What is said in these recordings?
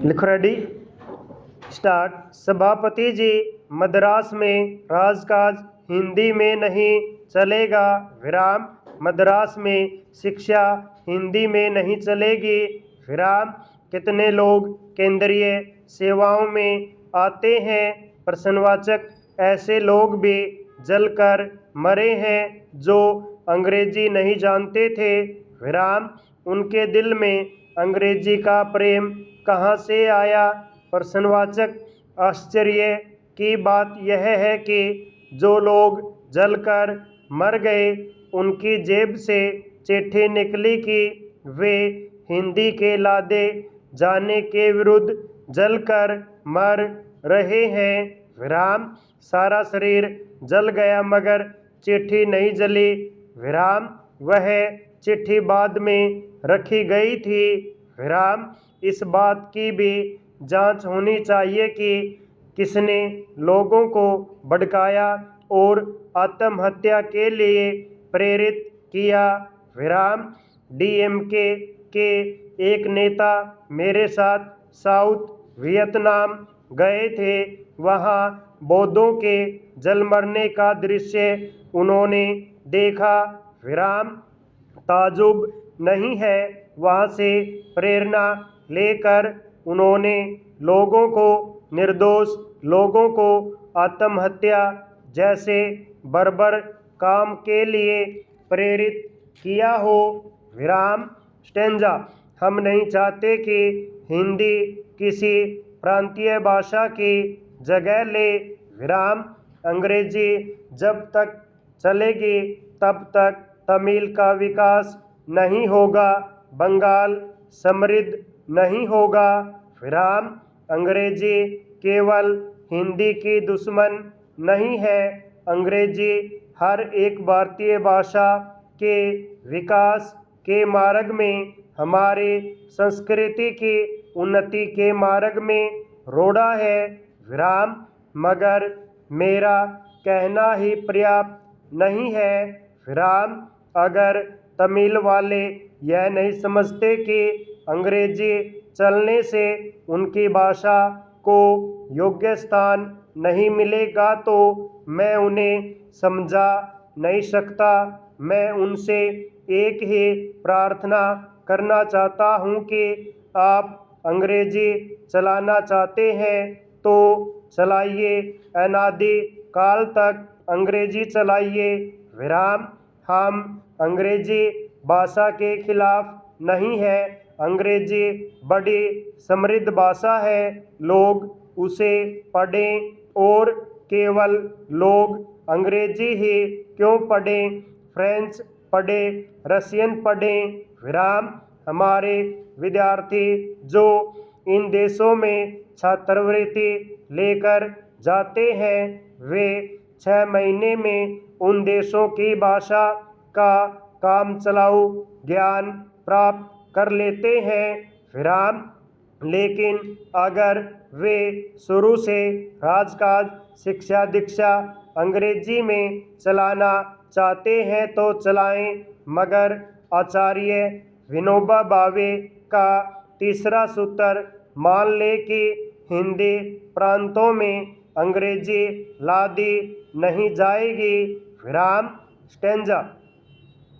लिखो ready start. सभापति जी, मद्रास में राजकाज हिंदी में नहीं चलेगा विराम। मद्रास में शिक्षा हिंदी में नहीं चलेगी विराम। कितने लोग केंद्रीय सेवाओं में आते हैं प्रश्नवाचक। ऐसे लोग भी जलकर मरे हैं जो अंग्रेजी नहीं जानते थे विराम। उनके दिल में अंग्रेजी का प्रेम कहाँ से आया प्रश्नवाचक। आश्चर्य की बात यह है कि जो लोग जलकर मर गए उनकी जेब से चिट्ठी निकली कि वे हिंदी के लादे जाने के विरुद्ध जलकर मर रहे हैं विराम। सारा शरीर जल गया मगर चिट्ठी नहीं जली विराम। वह चिट्ठी बाद में रखी गई थी विराम। इस बात की भी जांच होनी चाहिए कि किसने लोगों को भड़काया और आत्महत्या के लिए प्रेरित किया विराम। डीएमके के एक नेता मेरे साथ साउथ वियतनाम गए थे। वहाँ बौद्धों के जल मरने का दृश्य उन्होंने देखा विराम। ताजुब नहीं है, वहाँ से प्रेरणा लेकर उन्होंने लोगों को, निर्दोष लोगों को आत्महत्या जैसे बर्बर काम के लिए प्रेरित किया हो विराम। स्टेंजा। हम नहीं चाहते कि हिंदी किसी प्रांतीय भाषा की जगह ले विराम। अंग्रेजी जब तक चलेगी तब तक तमिल का विकास नहीं होगा, बंगाल समृद्ध नहीं होगा विराम। अंग्रेजी केवल हिंदी की दुश्मन नहीं है, अंग्रेजी हर एक भारतीय भाषा के विकास के मार्ग में, हमारी संस्कृति की उन्नति के मार्ग में रोड़ा है विराम। मगर मेरा कहना ही पर्याप्त नहीं है विराम। अगर तमिल वाले यह नहीं समझते कि अंग्रेजी चलने से उनकी भाषा को योग्य स्थान नहीं मिलेगा तो मैं उन्हें समझा नहीं सकता। मैं उनसे एक ही प्रार्थना करना चाहता हूँ कि आप अंग्रेजी चलाना चाहते हैं तो चलाइए, अनादि काल तक अंग्रेजी चलाइए विराम। हम अंग्रेजी भाषा के खिलाफ नहीं है, अंग्रेजी बड़ी समृद्ध भाषा है, लोग उसे पढ़ें। और केवल लोग अंग्रेजी ही क्यों पढ़ें, फ्रेंच पढ़ें, रशियन पढ़ें विराम। हमारे विद्यार्थी जो इन देशों में छात्रवृत्ति लेकर जाते हैं वे 6 महीने में उन देशों की भाषा का काम चलाऊ ज्ञान प्राप्त कर लेते हैं विराम। लेकिन अगर वे शुरू से राजकाज शिक्षा दीक्षा अंग्रेजी में चलाना चाहते हैं तो चलाएं, मगर आचार्य विनोबा भावे का तीसरा सूत्र मान ले कि हिंदी प्रांतों में अंग्रेजी लादी नहीं जाएगी विराम। स्टेंजा।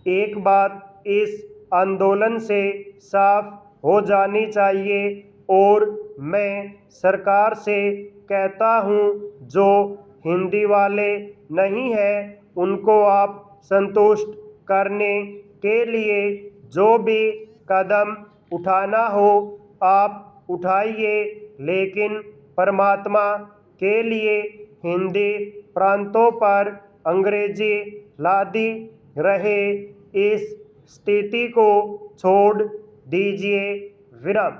एक बात इस आंदोलन से साफ हो जानी चाहिए और मैं सरकार से कहता हूँ जो हिंदी वाले नहीं हैं उनको आप संतुष्ट करने के लिए जो भी कदम उठाना हो आप उठाइए, लेकिन परमात्मा के लिए हिंदी प्रांतों पर अंग्रेजी लादी रहे, इस स्थिति को छोड़ दीजिए विराम।